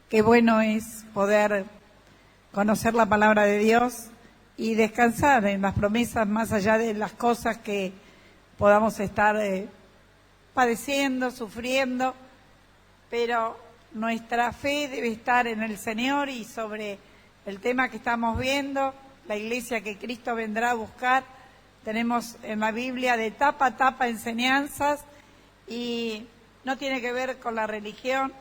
Qué bueno es poder conocer la palabra de Dios y descansar en las promesas más allá de las cosas que podamos estar padeciendo, sufriendo, pero nuestra fe debe estar en el Señor y sobre el tema que estamos viendo, la iglesia que Cristo vendrá a buscar. Tenemos en la Biblia de tapa a tapa enseñanzas y no tiene que ver con la religión,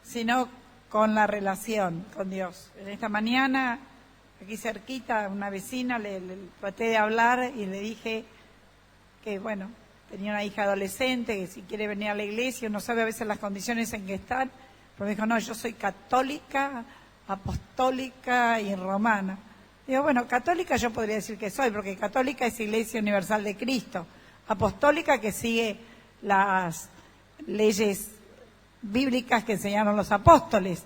sino con la relación con Dios. En esta mañana, aquí cerquita, una vecina, le traté de hablar y le dije que, bueno, tenía una hija adolescente, que si quiere venir a la iglesia, uno sabe a veces las condiciones en que están, pero me dijo, no, yo soy católica, apostólica y romana. Digo, bueno, católica yo podría decir que soy, porque católica es Iglesia Universal de Cristo, apostólica que sigue las leyes bíblicas que enseñaron los apóstoles,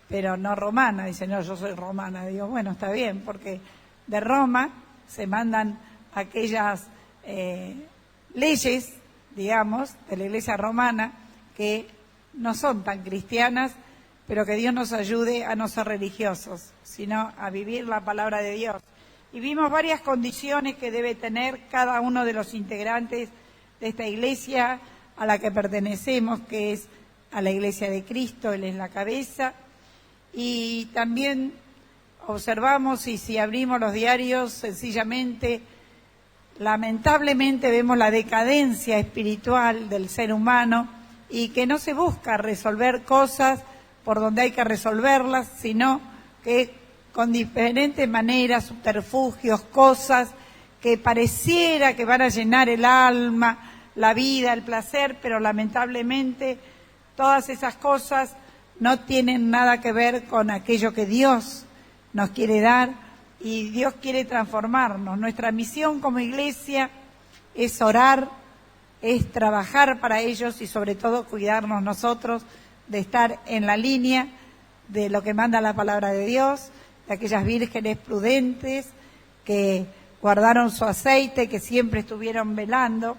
pero no romana. Dice, no, yo soy romana. Digo, bueno, está bien, porque de Roma se mandan aquellas leyes, digamos, de la iglesia romana que no son tan cristianas, pero que Dios nos ayude a no ser religiosos, sino a vivir la palabra de Dios. Y vimos varias condiciones que debe tener cada uno de los integrantes de esta iglesia a la que pertenecemos, que es a la iglesia de Cristo, Él es la cabeza. Y también observamos, y si abrimos los diarios, sencillamente, lamentablemente vemos la decadencia espiritual del ser humano y que no se busca resolver cosas por donde hay que resolverlas, sino que con diferentes maneras, subterfugios, cosas que pareciera que van a llenar el alma, la vida, el placer, pero lamentablemente todas esas cosas no tienen nada que ver con aquello que Dios nos quiere dar y Dios quiere transformarnos. Nuestra misión como iglesia es orar, es trabajar para ellos y sobre todo cuidarnos nosotros de estar en la línea de lo que manda la palabra de Dios, de aquellas vírgenes prudentes que guardaron su aceite, que siempre estuvieron velando,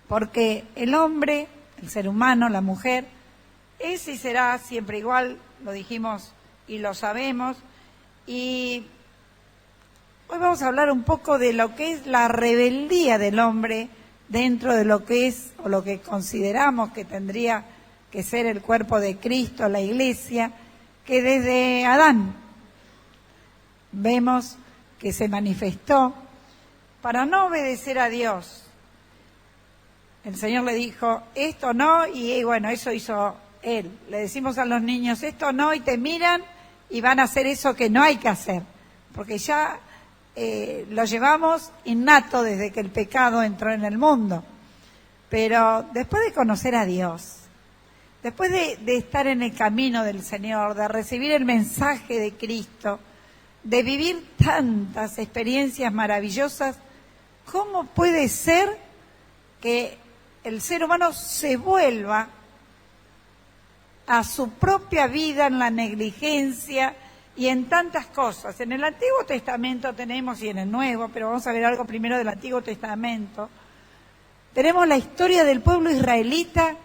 porque el hombre, el ser humano, la mujer, es y será siempre igual, lo dijimos y lo sabemos, y hoy vamos a hablar un poco de lo que es la rebeldía del hombre dentro de lo que es, o lo que consideramos que tendría que ser el cuerpo de Cristo, la iglesia, que desde Adán vemos que se manifestó para no obedecer a Dios. El Señor le dijo, esto no, y bueno, eso hizo Él. Le decimos a los niños, esto no, y te miran y van a hacer eso que no hay que hacer, porque ya lo llevamos innato desde que el pecado entró en el mundo. Pero después de conocer a Dios, después de estar en el camino del Señor, de recibir el mensaje de Cristo, de vivir tantas experiencias maravillosas, ¿cómo puede ser que el ser humano se vuelva a su propia vida en la negligencia y en tantas cosas? En el Antiguo Testamento tenemos, y en el Nuevo, pero vamos a ver algo primero del Antiguo Testamento, tenemos la historia del pueblo israelita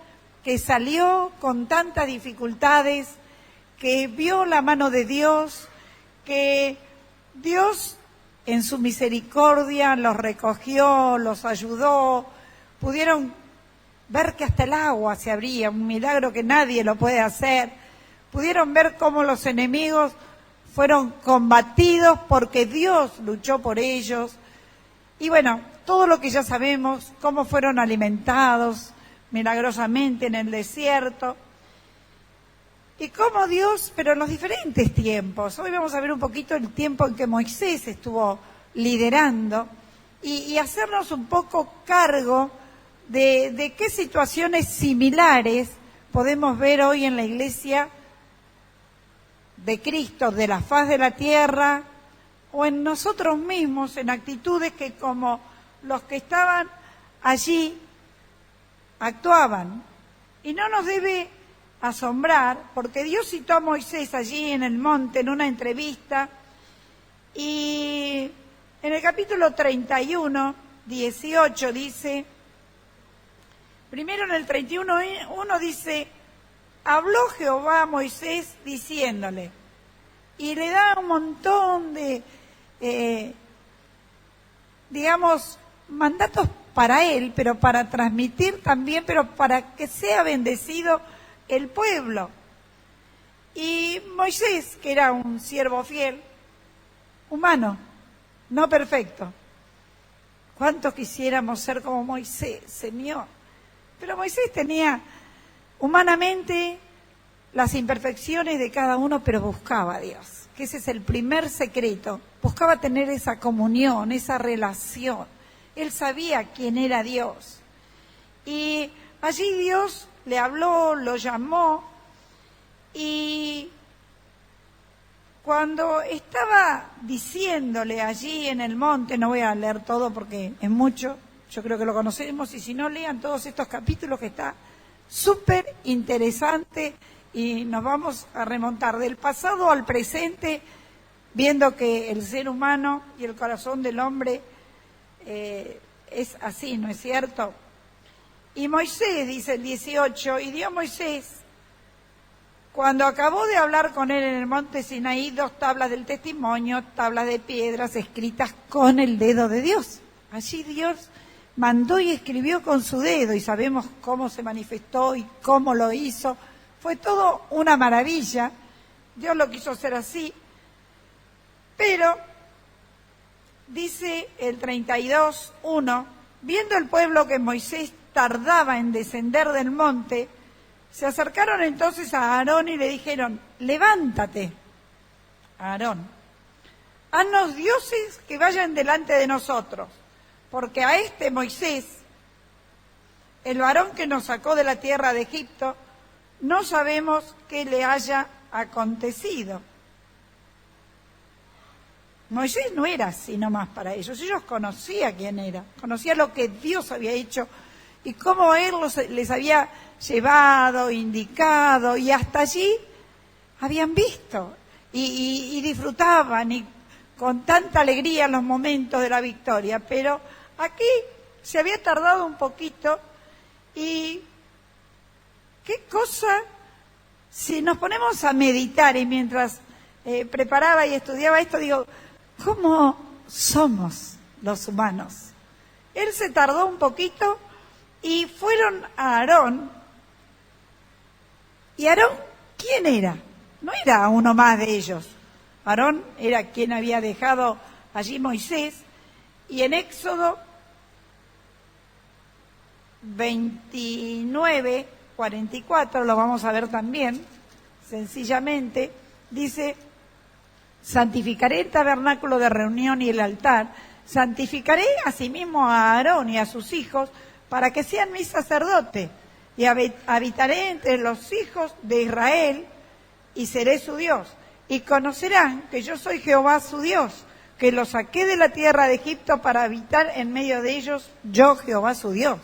que salió con tantas dificultades, que vio la mano de Dios, que Dios en su misericordia los recogió, los ayudó, pudieron ver que hasta el agua se abría, un milagro que nadie lo puede hacer, pudieron ver cómo los enemigos fueron combatidos porque Dios luchó por ellos, y bueno, todo lo que ya sabemos, cómo fueron alimentados milagrosamente en el desierto, y cómo Dios, pero en los diferentes tiempos. Hoy vamos a ver un poquito el tiempo en que Moisés estuvo liderando y hacernos un poco cargo de qué situaciones similares podemos ver hoy en la iglesia de Cristo, de la faz de la tierra, o en nosotros mismos, en actitudes que como los que estaban allí actuaban. Y no nos debe asombrar, porque Dios citó a Moisés allí en el monte en una entrevista, y en el capítulo 31, 18 dice, primero en el 31:1 dice, habló Jehová a Moisés diciéndole, y le da un montón de, mandatos para él, pero para transmitir también, pero para que sea bendecido el pueblo. Y Moisés, que era un siervo fiel, humano, no perfecto. ¿Cuántos quisiéramos ser como Moisés, Señor? Pero Moisés tenía humanamente las imperfecciones de cada uno, pero buscaba a Dios, que ese es el primer secreto. Buscaba tener esa comunión, esa relación. Él sabía quién era Dios. Y allí Dios le habló, lo llamó, y cuando estaba diciéndole allí en el monte, no voy a leer todo porque es mucho, yo creo que lo conocemos, y si no, lean todos estos capítulos que está súper interesante, y nos vamos a remontar del pasado al presente, viendo que el ser humano y el corazón del hombre es así, ¿no es cierto? Y Moisés, dice el 18, y dio Moisés, cuando acabó de hablar con él en el monte Sinaí, 2 tablas del testimonio, tablas de piedras escritas con el dedo de Dios. Allí Dios mandó y escribió con su dedo, y sabemos cómo se manifestó y cómo lo hizo. Fue todo una maravilla. Dios lo quiso hacer así. Pero, dice el 32:1, viendo el pueblo que Moisés tardaba en descender del monte, se acercaron entonces a Aarón y le dijeron, levántate, Aarón, haznos dioses que vayan delante de nosotros, porque a este Moisés, el varón que nos sacó de la tierra de Egipto, no sabemos qué le haya acontecido. Moisés no era así nomás para ellos conocían quién era, conocían lo que Dios había hecho y cómo Él les había llevado, indicado, y hasta allí habían visto y disfrutaban y con tanta alegría los momentos de la victoria. Pero aquí se había tardado un poquito, y qué cosa, si nos ponemos a meditar, y mientras preparaba y estudiaba esto, digo, ¿cómo somos los humanos? Él se tardó un poquito y fueron a Aarón. ¿Y Aarón quién era? No era uno más de ellos. Aarón era quien había dejado allí Moisés, y en Éxodo 29:44, lo vamos a ver también, sencillamente, dice, santificaré el tabernáculo de reunión y el altar, santificaré asimismo a Aarón y a sus hijos, para que sean mis sacerdotes, y habitaré entre los hijos de Israel, y seré su Dios. Y conocerán que yo soy Jehová su Dios, que los saqué de la tierra de Egipto para habitar en medio de ellos, yo Jehová su Dios.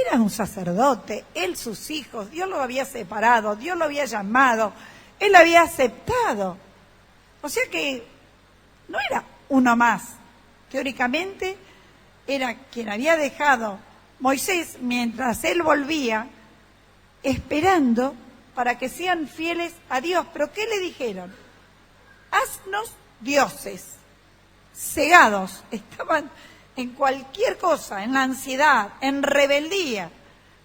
Era un sacerdote, él sus hijos, Dios lo había separado, Dios lo había llamado, él lo había aceptado. O sea que no era uno más. Teóricamente era quien había dejado Moisés mientras él volvía, esperando para que sean fieles a Dios. ¿Pero qué le dijeron? Haznos dioses. Cegados, estaban en cualquier cosa, en la ansiedad, en rebeldía.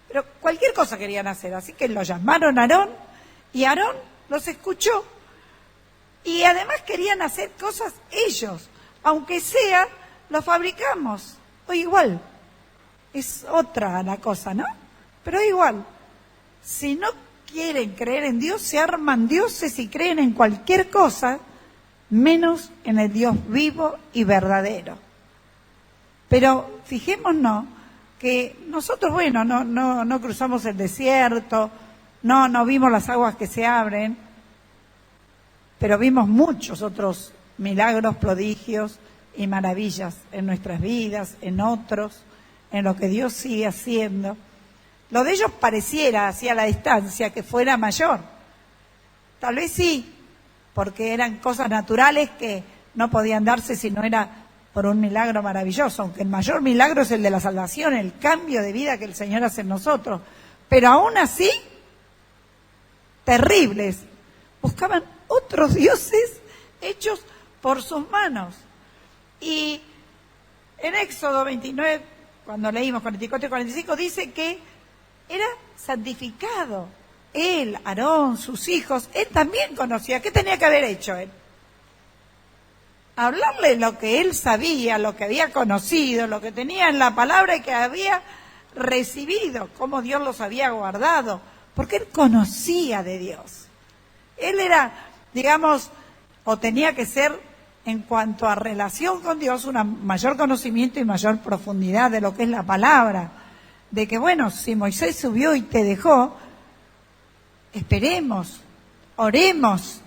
Pero cualquier cosa querían hacer, así que lo llamaron a Aarón, y Aarón los escuchó. Y además querían hacer cosas ellos, aunque sea, lo fabricamos, o igual. Es otra la cosa, ¿no? Pero igual, si no quieren creer en Dios, se arman dioses y creen en cualquier cosa, menos en el Dios vivo y verdadero. Pero fijémonos que nosotros, bueno, no cruzamos el desierto, no vimos las aguas que se abren, pero vimos muchos otros milagros, prodigios y maravillas en nuestras vidas, en otros, en lo que Dios sigue haciendo. Lo de ellos pareciera, hacia la distancia, que fuera mayor. Tal vez sí, porque eran cosas naturales que no podían darse si no era por un milagro maravilloso, aunque el mayor milagro es el de la salvación, el cambio de vida que el Señor hace en nosotros. Pero aún así, terribles. Buscaban otros dioses hechos por sus manos. Y en Éxodo 29, cuando leímos 44 y 45, dice que era santificado. Él, Aarón, sus hijos, él también conocía. ¿Qué tenía que haber hecho él? Hablarle lo que él sabía, lo que había conocido, lo que tenía en la palabra y que había recibido, cómo Dios los había guardado, porque él conocía de Dios. Él era, digamos, o tenía que ser, en cuanto a relación con Dios, un mayor conocimiento y mayor profundidad de lo que es la palabra. De que, bueno, si Moisés subió y te dejó, esperemos, oremos.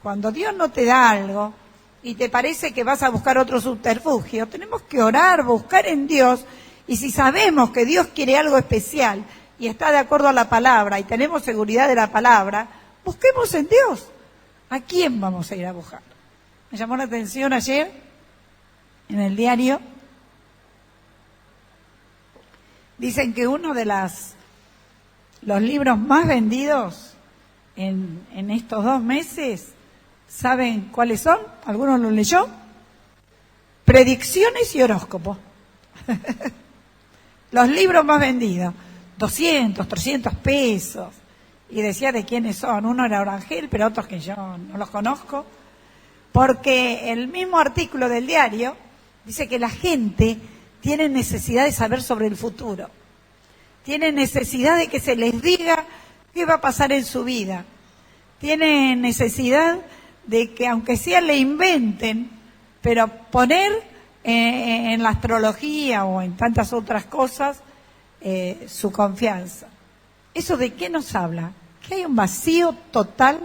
Cuando Dios no te da algo y te parece que vas a buscar otro subterfugio, tenemos que orar, buscar en Dios, y si sabemos que Dios quiere algo especial y está de acuerdo a la palabra y tenemos seguridad de la palabra, busquemos en Dios. ¿A quién vamos a ir a buscar? Me llamó la atención ayer en el diario, dicen que uno de los libros más vendidos en estos 2 meses, ¿saben cuáles son? ¿Alguno lo leyó? Predicciones y horóscopos. Los libros más vendidos, 200, 300 pesos. Y decía de quiénes son. Uno era Orangel, pero otros que yo no los conozco. Porque el mismo artículo del diario dice que la gente tiene necesidad de saber sobre el futuro. Tiene necesidad de que se les diga qué va a pasar en su vida. Tiene necesidad de que, aunque sea, le inventen, pero poner en la astrología o en tantas otras cosas su confianza. ¿Eso de qué nos habla? Que hay un vacío total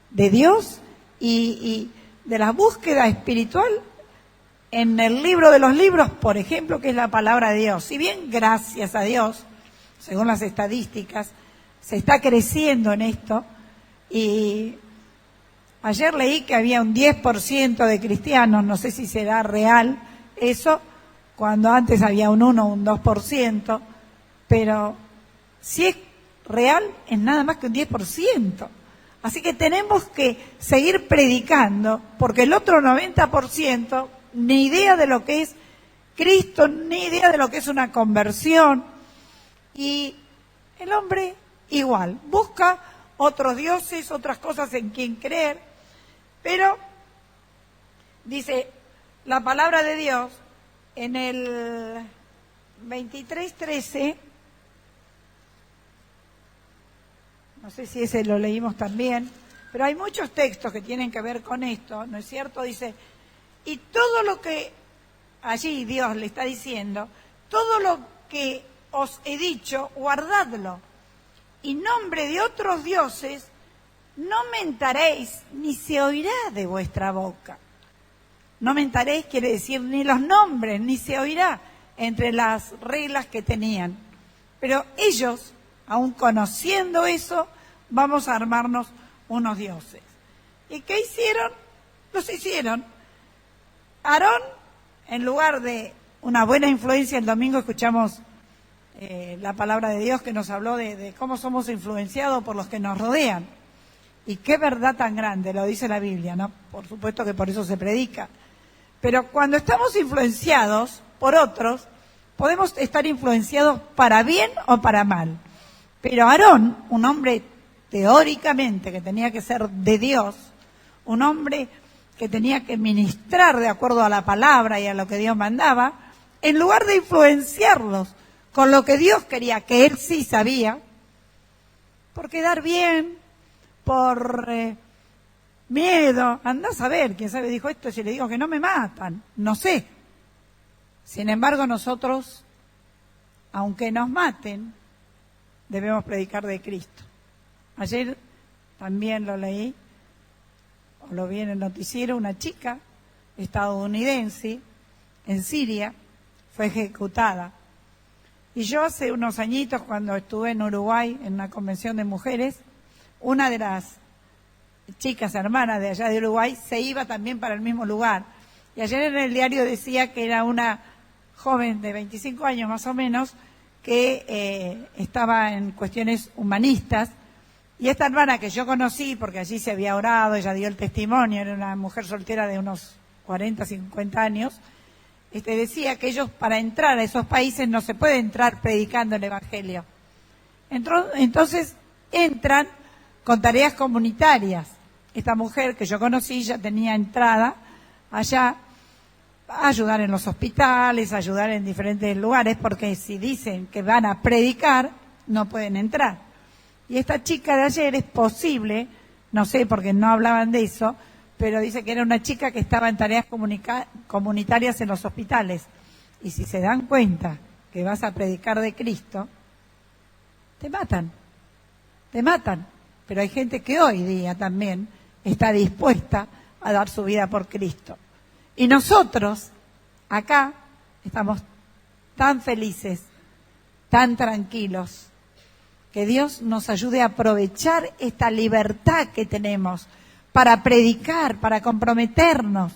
de Dios y de la búsqueda espiritual en el libro de los libros, por ejemplo, que es la palabra de Dios. Si bien, gracias a Dios, según las estadísticas, se está creciendo en esto, y ayer leí que había un 10% de cristianos, no sé si será real eso, cuando antes había un 1 o un 2%, pero si es real es nada más que un 10%. Así que tenemos que seguir predicando, porque el otro 90%, ni idea de lo que es Cristo, ni idea de lo que es una conversión. Y el hombre igual, busca otros dioses, otras cosas en quien creer, pero dice la palabra de Dios en el 23:13, no sé si ese lo leímos también, pero hay muchos textos que tienen que ver con esto, ¿no es cierto? Dice, y todo lo que allí Dios le está diciendo, todo lo que os he dicho, guardadlo, y nombre de otros dioses no mentaréis, ni se oirá de vuestra boca. No mentaréis quiere decir ni los nombres, ni se oirá, entre las reglas que tenían. Pero ellos, aun conociendo eso, vamos a armarnos unos dioses. ¿Y qué hicieron? Los hicieron. Aarón, en lugar de una buena influencia, el domingo escuchamos la palabra de Dios que nos habló de cómo somos influenciados por los que nos rodean. Y qué verdad tan grande, lo dice la Biblia, ¿no? Por supuesto que por eso se predica. Pero cuando estamos influenciados por otros, podemos estar influenciados para bien o para mal. Pero Aarón, un hombre teóricamente que tenía que ser de Dios, un hombre que tenía que ministrar de acuerdo a la palabra y a lo que Dios mandaba, en lugar de influenciarlos con lo que Dios quería, que él sí sabía, por quedar bien, por miedo, andá a saber, quién sabe dijo esto, si le digo que no me matan, no sé. Sin embargo, nosotros, aunque nos maten, debemos predicar de Cristo. Ayer también lo leí, o lo vi en el noticiero, una chica estadounidense en Siria fue ejecutada. Y yo hace unos añitos, cuando estuve en Uruguay en una convención de mujeres, una de las chicas hermanas de allá de Uruguay se iba también para el mismo lugar. Y ayer en el diario decía que era una joven de 25 años más o menos, que estaba en cuestiones humanistas Y esta hermana que yo conocí, porque allí se había orado, ella dio el testimonio, era una mujer soltera de unos 40, 50 años, decía que ellos para entrar a esos países no se puede entrar predicando el Evangelio. Entonces entran con tareas comunitarias. Esta mujer que yo conocí ya tenía entrada allá a ayudar en los hospitales, a ayudar en diferentes lugares, porque si dicen que van a predicar, no pueden entrar. Y esta chica de ayer es posible, no sé porque no hablaban de eso, pero dice que era una chica que estaba en tareas comunitarias en los hospitales. Y si se dan cuenta que vas a predicar de Cristo, te matan. Pero hay gente que hoy día también está dispuesta a dar su vida por Cristo. Y nosotros, acá, estamos tan felices, tan tranquilos, que Dios nos ayude a aprovechar esta libertad que tenemos para predicar, para comprometernos,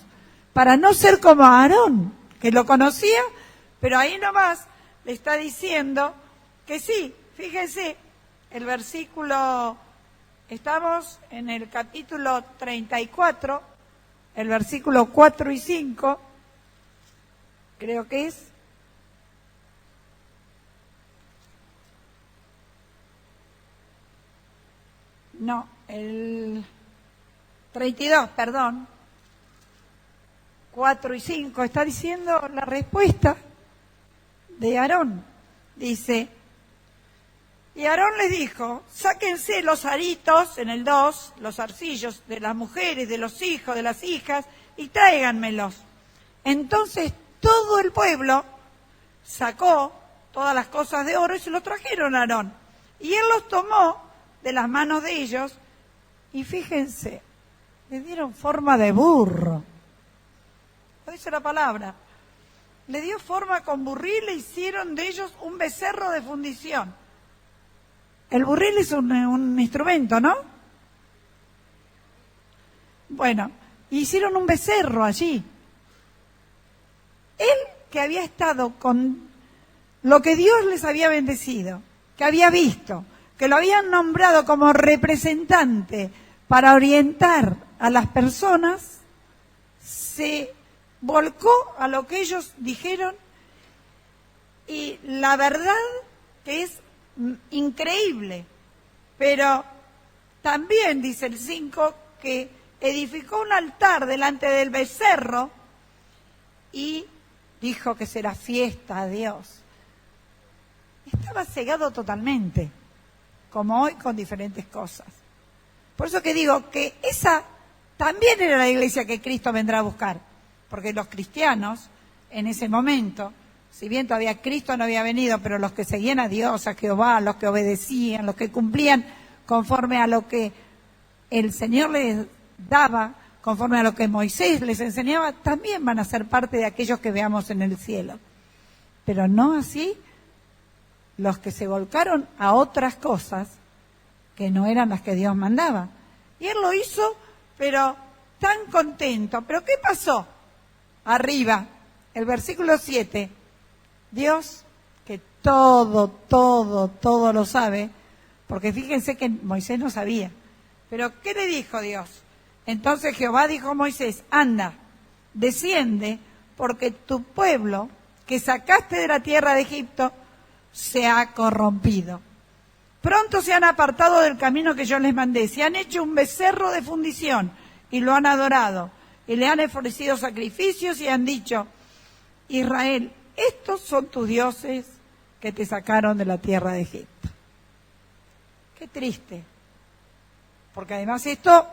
para no ser como Aarón, que lo conocía, pero ahí nomás le está diciendo que sí. Fíjense, el versículo, estamos en el capítulo 34, el versículo 4 y 5, creo que es. No, el 32, perdón. 4 y 5, está diciendo la respuesta de Aarón. Dice, y Aarón les dijo, sáquense los aritos, en el 2, los arcillos de las mujeres, de los hijos, de las hijas, y tráiganmelos. Entonces todo el pueblo sacó todas las cosas de oro y se los trajeron a Aarón. Y él los tomó de las manos de ellos, y fíjense, le dieron forma de burro. Lo dice la palabra. Le dio forma con burril, le hicieron de ellos un becerro de fundición. El burril es un instrumento, ¿no? Bueno, hicieron un becerro allí. Él, que había estado con lo que Dios les había bendecido, que había visto, que lo habían nombrado como representante para orientar a las personas, se volcó a lo que ellos dijeron, y la verdad que es increíble, pero también dice el 5 que edificó un altar delante del becerro y dijo que será fiesta a Dios. Estaba cegado totalmente, como hoy con diferentes cosas. Por eso que digo que esa también era la iglesia que Cristo vendrá a buscar, porque los cristianos en ese momento, si bien todavía Cristo no había venido, pero los que seguían a Dios, a Jehová, los que obedecían, los que cumplían conforme a lo que el Señor les daba, conforme a lo que Moisés les enseñaba, también van a ser parte de aquellos que veamos en el cielo. Pero no así los que se volcaron a otras cosas que no eran las que Dios mandaba. Y él lo hizo, pero tan contento. ¿Pero qué pasó? Arriba, el versículo 7. Dios, que todo lo sabe, porque fíjense que Moisés no sabía. Pero ¿qué le dijo Dios? Entonces Jehová dijo a Moisés, anda, desciende, porque tu pueblo que sacaste de la tierra de Egipto se ha corrompido. Pronto se han apartado del camino que yo les mandé, se han hecho un becerro de fundición y lo han adorado, y le han ofrecido sacrificios y han dicho, Israel, estos son tus dioses que te sacaron de la tierra de Egipto. Qué triste, porque además esto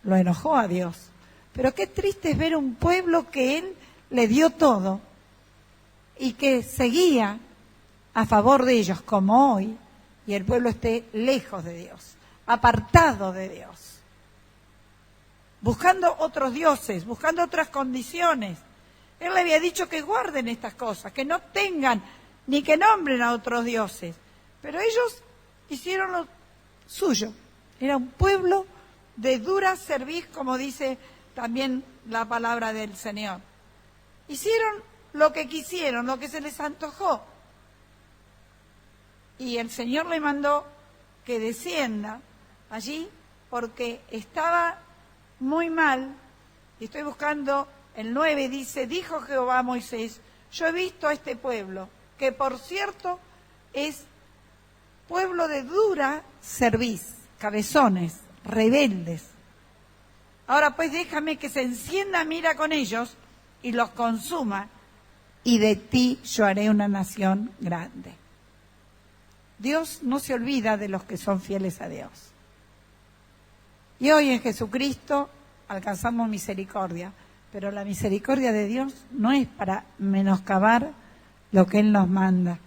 lo enojó a Dios. Pero qué triste es ver un pueblo que Él le dio todo y que seguía a favor de ellos, como hoy, y el pueblo esté lejos de Dios, apartado de Dios, buscando otros dioses, buscando otras condiciones. Él le había dicho que guarden estas cosas, que no tengan ni que nombren a otros dioses, pero ellos hicieron lo suyo. Era un pueblo de dura cerviz, como dice también la palabra del Señor. Hicieron lo que quisieron, lo que se les antojó. Y el Señor le mandó que descienda allí porque estaba muy mal. Y estoy buscando el 9, dice, dijo Jehová a Moisés, yo he visto a este pueblo, que por cierto es pueblo de dura cerviz, cabezones, rebeldes. Ahora pues déjame que se encienda mira con ellos y los consuma, y de ti yo haré una nación grande. Dios no se olvida de los que son fieles a Dios. Y hoy en Jesucristo alcanzamos misericordia, pero la misericordia de Dios no es para menoscabar lo que Él nos manda,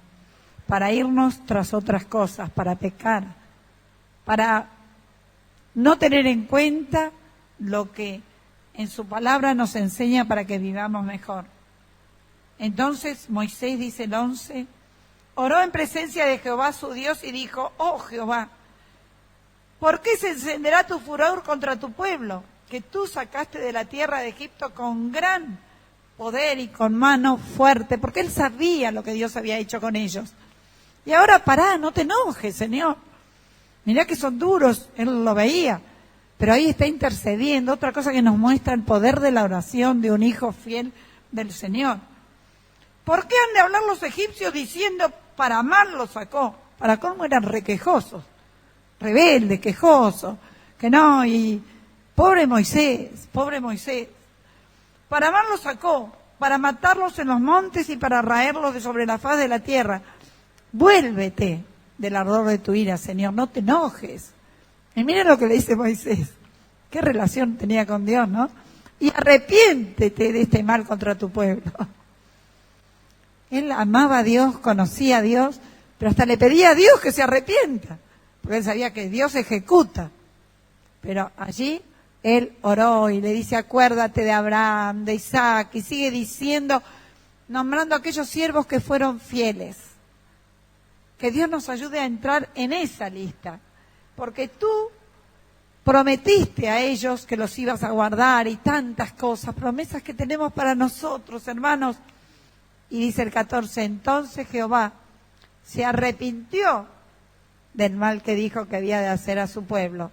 para irnos tras otras cosas, para pecar, para no tener en cuenta lo que en su palabra nos enseña para que vivamos mejor. Entonces Moisés, dice el 11, oró en presencia de Jehová su Dios y dijo, oh Jehová, ¿por qué se encenderá tu furor contra tu pueblo, que tú sacaste de la tierra de Egipto con gran poder y con mano fuerte? Porque él sabía lo que Dios había hecho con ellos. Y ahora pará, no te enojes, Señor. Mirá que son duros, él lo veía. Pero ahí está intercediendo, otra cosa que nos muestra el poder de la oración de un hijo fiel del Señor. ¿Por qué han de hablar los egipcios diciendo, para mal los sacó? Para cómo eran requejosos, rebeldes, quejosos, que no, y pobre Moisés. Para mal los sacó, para matarlos en los montes y para raerlos de sobre la faz de la tierra. Vuélvete del ardor de tu ira, Señor, no te enojes. Y miren lo que le dice Moisés. Qué relación tenía con Dios, ¿no? Y arrepiéntete de este mal contra tu pueblo. Él amaba a Dios, conocía a Dios, pero hasta le pedía a Dios que se arrepienta, porque él sabía que Dios ejecuta. Pero allí él oró y le dice, acuérdate de Abraham, de Isaac, y sigue diciendo, nombrando a aquellos siervos que fueron fieles. Que Dios nos ayude a entrar en esa lista. Porque tú prometiste a ellos que los ibas a guardar y tantas cosas, promesas que tenemos para nosotros, hermanos. Y dice el 14, entonces Jehová se arrepintió del mal que dijo que había de hacer a su pueblo.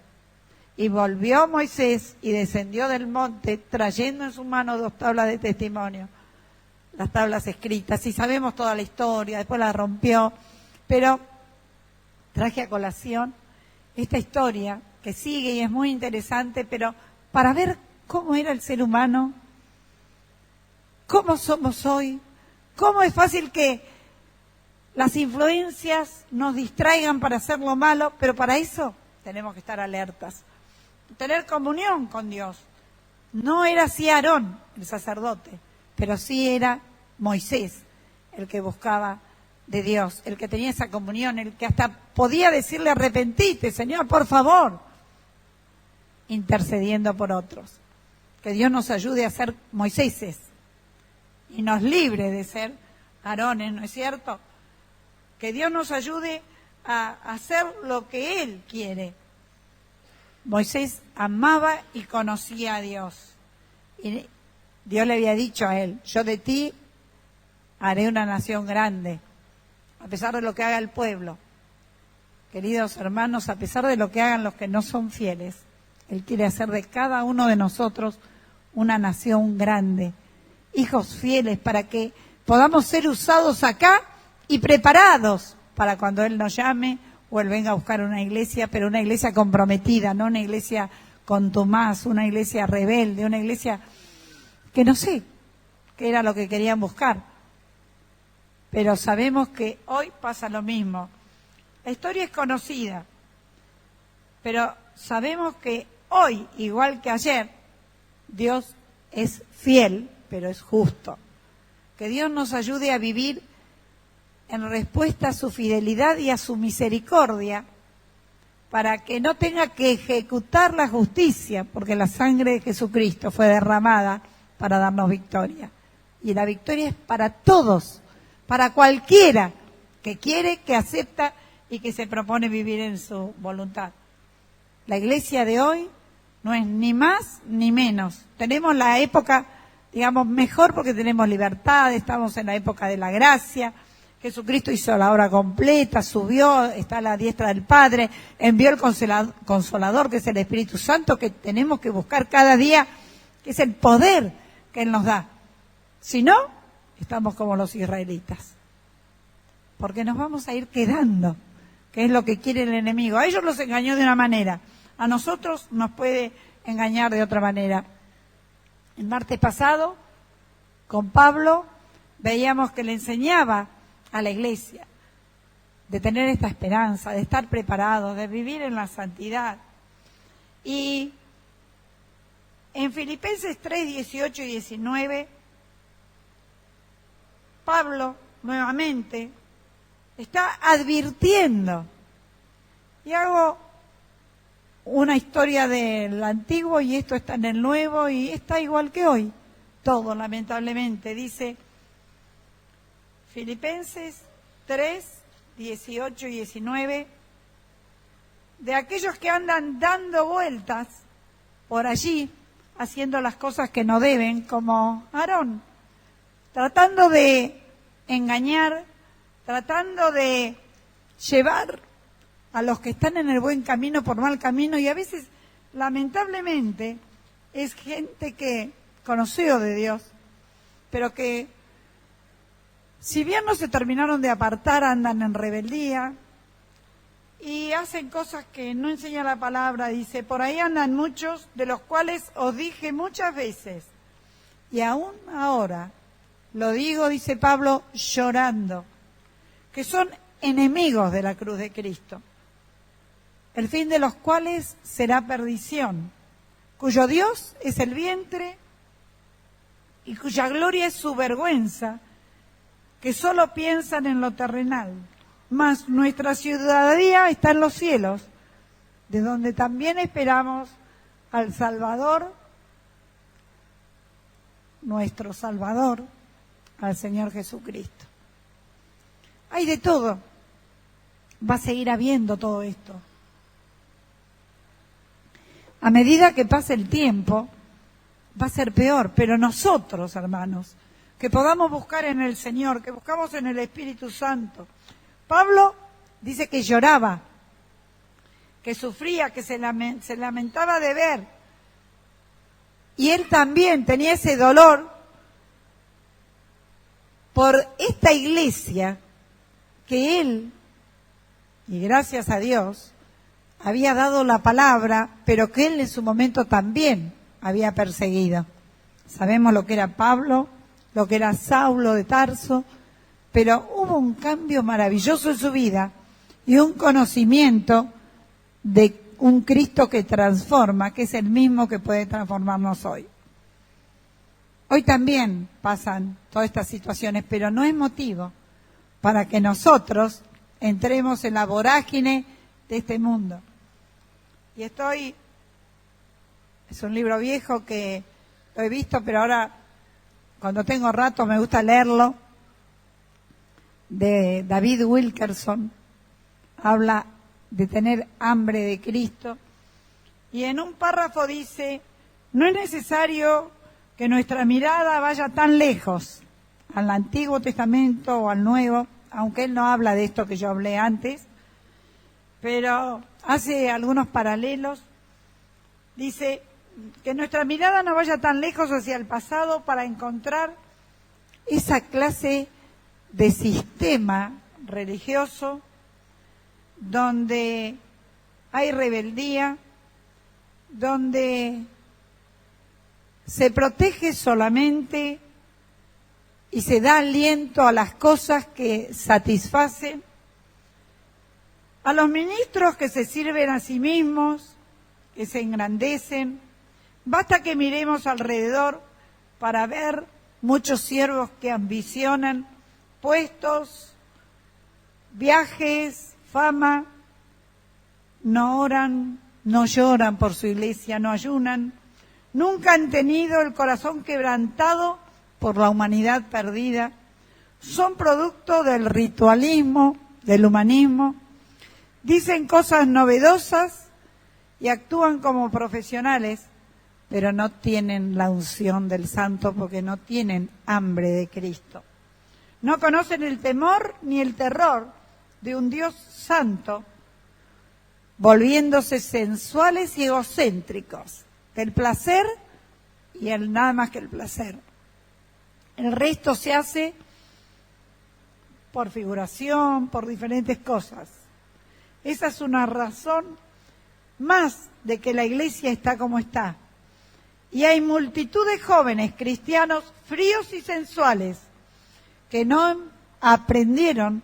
Y volvió Moisés y descendió del monte, trayendo en su mano 2 tablas de testimonio, las tablas escritas. Y sabemos toda la historia, después la rompió, pero traje a colación esta historia que sigue y es muy interesante, pero para ver cómo era el ser humano, cómo somos hoy, cómo es fácil que las influencias nos distraigan para hacer lo malo, pero para eso tenemos que estar alertas, tener comunión con Dios. No era así Aarón, el sacerdote, pero sí era Moisés el que buscaba de Dios, el que tenía esa comunión, el que hasta podía decirle arrepentite, Señor, por favor, intercediendo por otros. Que Dios nos ayude a ser Moiséses y nos libre de ser Aarones, ¿no es cierto? Que Dios nos ayude a hacer lo que Él quiere. Moisés amaba y conocía a Dios. Y Dios le había dicho a él, yo de ti haré una nación grande, a pesar de lo que haga el pueblo. Queridos hermanos, a pesar de lo que hagan los que no son fieles, Él quiere hacer de cada uno de nosotros una nación grande, hijos fieles, para que podamos ser usados acá y preparados para cuando Él nos llame o Él venga a buscar una iglesia, pero una iglesia comprometida, no una iglesia contumaz, una iglesia rebelde, una iglesia que no sé qué era lo que querían buscar. Pero sabemos que hoy pasa lo mismo. La historia es conocida, pero sabemos que hoy, igual que ayer, Dios es fiel, pero es justo. Que Dios nos ayude a vivir en respuesta a su fidelidad y a su misericordia, para que no tenga que ejecutar la justicia, porque la sangre de Jesucristo fue derramada para darnos victoria. Y la victoria es para todos, para cualquiera que quiere, que acepta y que se propone vivir en su voluntad. La iglesia de hoy no es ni más ni menos. Tenemos la época, digamos, mejor porque tenemos libertad, estamos en la época de la gracia, Jesucristo hizo la obra completa, subió, está a la diestra del Padre, envió el Consolador, que es el Espíritu Santo, que tenemos que buscar cada día, que es el poder que Él nos da. Si no, estamos como los israelitas, porque nos vamos a ir quedando, que es lo que quiere el enemigo. A ellos los engañó de una manera, a nosotros nos puede engañar de otra manera. El martes pasado, con Pablo, veíamos que le enseñaba a la iglesia de tener esta esperanza, de estar preparados, de vivir en la santidad. Y en Filipenses 3, 18 y 19, Pablo nuevamente está advirtiendo. Y hago una historia del Antiguo y esto está en el Nuevo y está igual que hoy. Todo, lamentablemente, dice Filipenses 3, 18 y 19, de aquellos que andan dando vueltas por allí, haciendo las cosas que no deben, como Aarón, tratando de engañar, tratando de llevar a los que están en el buen camino por mal camino, y a veces, lamentablemente, es gente que conoció de Dios, pero que, si bien no se terminaron de apartar, andan en rebeldía y hacen cosas que no enseña la palabra. Dice, por ahí andan muchos, de los cuales os dije muchas veces, y aún ahora lo digo, dice Pablo, llorando, que son enemigos de la cruz de Cristo, el fin de los cuales será perdición, cuyo Dios es el vientre y cuya gloria es su vergüenza, que solo piensan en lo terrenal, mas nuestra ciudadanía está en los cielos, de donde también esperamos al Salvador, nuestro Salvador, al Señor Jesucristo. Hay de todo, va a seguir habiendo todo esto. A medida que pase el tiempo, va a ser peor, pero nosotros, hermanos, que podamos buscar en el Señor, que buscamos en el Espíritu Santo. Pablo dice que lloraba, que sufría, que se lamentaba de ver. Y él también tenía ese dolor por esta iglesia que él, y gracias a Dios, había dado la palabra, pero que él en su momento también había perseguido. Sabemos lo que era Pablo, lo que era Saulo de Tarso, pero hubo un cambio maravilloso en su vida y un conocimiento de un Cristo que transforma, que es el mismo que puede transformarnos hoy. Hoy también pasan todas estas situaciones, pero no es motivo para que nosotros entremos en la vorágine de este mundo. Y es un libro viejo que lo he visto, pero ahora, cuando tengo rato, me gusta leerlo, de David Wilkerson. Habla de tener hambre de Cristo. Y en un párrafo dice, no es necesario que nuestra mirada vaya tan lejos, al Antiguo Testamento o al Nuevo, aunque él no habla de esto que yo hablé antes, pero hace algunos paralelos. Dice que nuestra mirada no vaya tan lejos hacia el pasado para encontrar esa clase de sistema religioso donde hay rebeldía, donde se protege solamente y se da aliento a las cosas que satisfacen, a los ministros que se sirven a sí mismos, que se engrandecen. Basta que miremos alrededor para ver muchos siervos que ambicionan puestos, viajes, fama, no oran, no lloran por su iglesia, no ayunan, nunca han tenido el corazón quebrantado por la humanidad perdida, son producto del ritualismo, del humanismo, dicen cosas novedosas y actúan como profesionales, pero no tienen la unción del Santo porque no tienen hambre de Cristo. No conocen el temor ni el terror de un Dios santo, volviéndose sensuales y egocéntricos, del placer y el nada más que el placer. El resto se hace por figuración, por diferentes cosas. Esa es una razón más de que la iglesia está como está. Y hay multitud de jóvenes cristianos fríos y sensuales que no aprendieron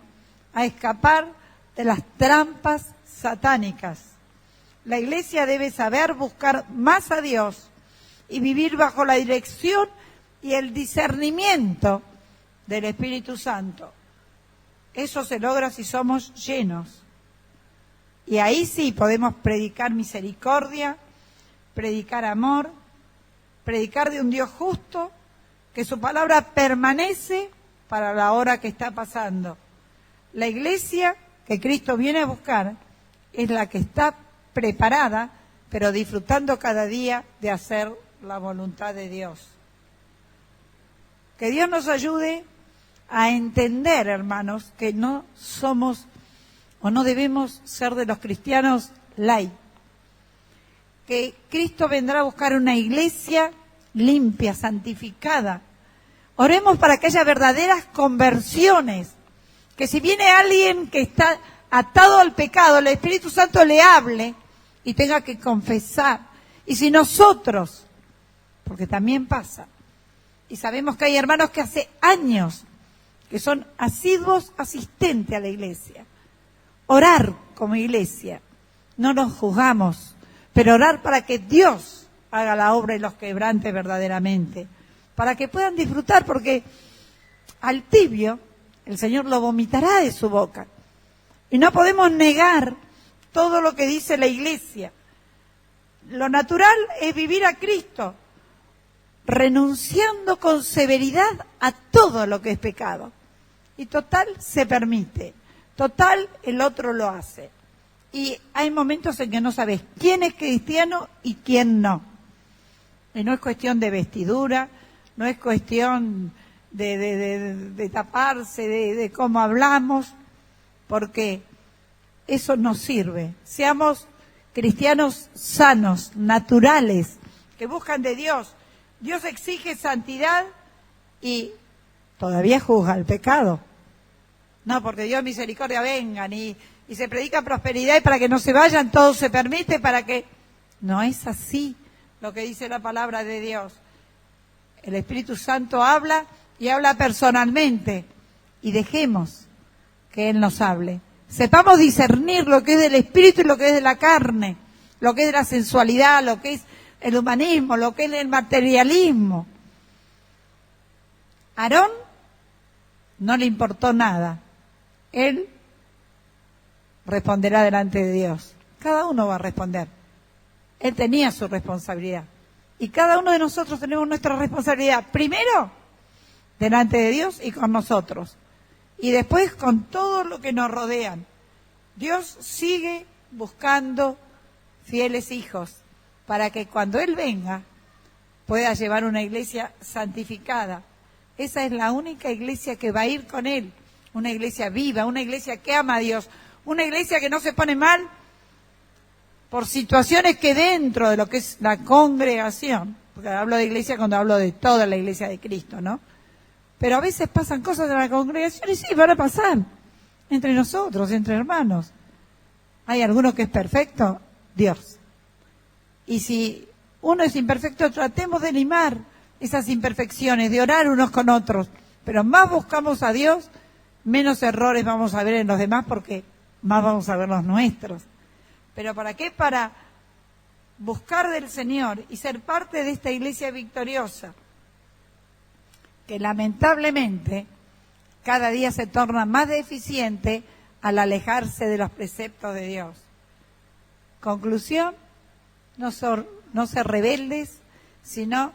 a escapar de las trampas satánicas. La iglesia debe saber buscar más a Dios y vivir bajo la dirección y el discernimiento del Espíritu Santo. Eso se logra si somos llenos. Y ahí sí podemos predicar misericordia, predicar amor, predicar de un Dios justo, que su palabra permanece para la hora que está pasando. La iglesia que Cristo viene a buscar es la que está preparada, pero disfrutando cada día de hacer la voluntad de Dios. Que Dios nos ayude a entender, hermanos, que no somos o no debemos ser de los cristianos light. Que Cristo vendrá a buscar una iglesia limpia, santificada. Oremos para que haya verdaderas conversiones. Que si viene alguien que está atado al pecado, el Espíritu Santo le hable y tenga que confesar. Y si nosotros, porque también pasa, y sabemos que hay hermanos que hace años que son asiduos asistentes a la iglesia, orar como iglesia, no nos juzgamos, pero orar para que Dios haga la obra y los quebrante verdaderamente, para que puedan disfrutar, porque al tibio el Señor lo vomitará de su boca. Y no podemos negar todo lo que dice la iglesia. Lo natural es vivir a Cristo, renunciando con severidad a todo lo que es pecado. Y total se permite, total el otro lo hace. Y hay momentos en que no sabes quién es cristiano y quién no. Y no es cuestión de vestidura, no es cuestión de taparse, de cómo hablamos, porque eso nos sirve. Seamos cristianos sanos, naturales, que buscan de Dios. Dios exige santidad y todavía juzga el pecado. No, porque Dios misericordia vengan y se predica prosperidad y para que no se vayan todo se permite, para que... No es así lo que dice la palabra de Dios. El Espíritu Santo habla y habla personalmente y dejemos que Él nos hable. Sepamos discernir lo que es del Espíritu y lo que es de la carne, lo que es de la sensualidad, lo que es el humanismo, lo que es el materialismo. Aarón no le importó nada. Él responderá delante de Dios. Cada uno va a responder. Él tenía su responsabilidad. Y cada uno de nosotros tenemos nuestra responsabilidad. Primero, delante de Dios y con nosotros. Y después con todo lo que nos rodean. Dios sigue buscando fieles hijos para que cuando Él venga pueda llevar una iglesia santificada. Esa es la única iglesia que va a ir con Él. Una iglesia viva, una iglesia que ama a Dios, una iglesia que no se pone mal por situaciones que dentro de lo que es la congregación, porque hablo de iglesia cuando hablo de toda la iglesia de Cristo, ¿no? Pero a veces pasan cosas en la congregación y sí, van a pasar entre nosotros, entre hermanos. ¿Hay alguno que es perfecto? Dios. Y si uno es imperfecto, tratemos de limar esas imperfecciones, de orar unos con otros. Pero más buscamos a Dios, menos errores vamos a ver en los demás, porque más vamos a ver los nuestros. ¿Pero para qué? Para buscar del Señor y ser parte de esta iglesia victoriosa, que lamentablemente cada día se torna más deficiente al alejarse de los preceptos de Dios. Conclusión, no ser rebeldes, sino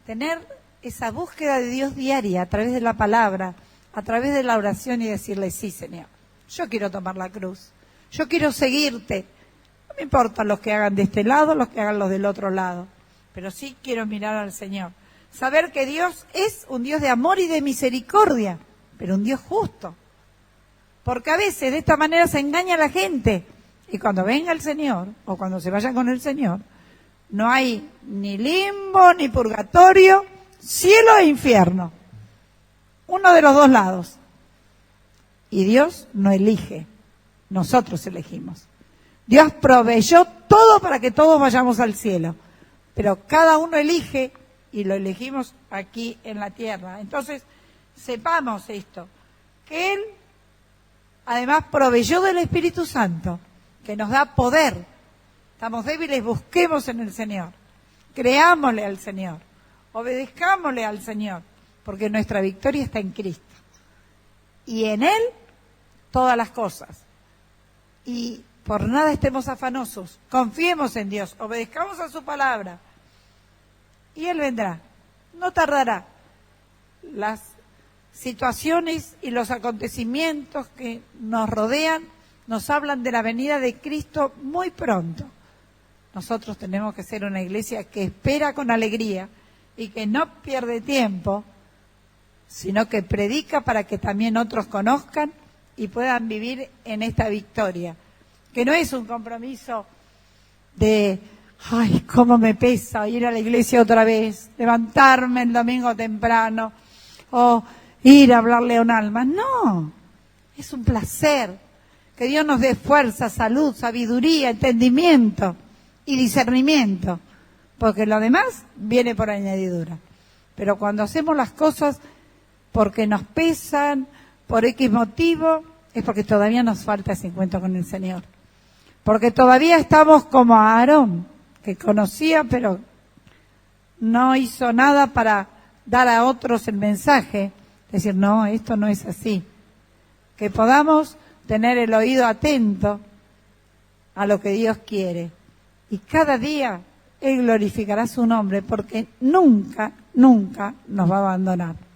tener esa búsqueda de Dios diaria a través de la palabra, a través de la oración y decirle, sí, Señor, yo quiero tomar la cruz, yo quiero seguirte. No me importa los que hagan de este lado, los que hagan los del otro lado, pero sí quiero mirar al Señor. saber que Dios es un Dios de amor y de misericordia, pero un Dios justo. Porque a veces de esta manera se engaña a la gente. Y cuando venga el Señor, o cuando se vaya con el Señor, no hay ni limbo, ni purgatorio, cielo e infierno. Uno de los dos lados. Y Dios no elige, nosotros elegimos. Dios proveyó todo para que todos vayamos al cielo, pero cada uno elige y lo elegimos aquí en la tierra. Entonces, sepamos esto, que Él además proveyó del Espíritu Santo, que nos da poder. Estamos débiles, busquemos en el Señor, creámosle al Señor, obedezcámosle al Señor, porque nuestra victoria está en Cristo. Y en Él todas las cosas. Y por nada estemos afanosos, confiemos en Dios, obedezcamos a su palabra. Y Él vendrá, no tardará. Las situaciones y los acontecimientos que nos rodean nos hablan de la venida de Cristo muy pronto. Nosotros tenemos que ser una iglesia que espera con alegría y que no pierde tiempo, sino que predica para que también otros conozcan y puedan vivir en esta victoria, que no es un compromiso de, ay, cómo me pesa ir a la iglesia otra vez, levantarme el domingo temprano, o ir a hablarle a un alma. No, es un placer, que Dios nos dé fuerza, salud, sabiduría, entendimiento y discernimiento, porque lo demás viene por añadidura. Pero cuando hacemos las cosas porque nos pesan, por X motivo, es porque todavía nos falta ese encuentro con el Señor. Porque todavía estamos como Aarón, que conocía, pero no hizo nada para dar a otros el mensaje. Decir, no, esto no es así. Que podamos tener el oído atento a lo que Dios quiere. Y cada día Él glorificará su nombre, porque nunca, nunca nos va a abandonar.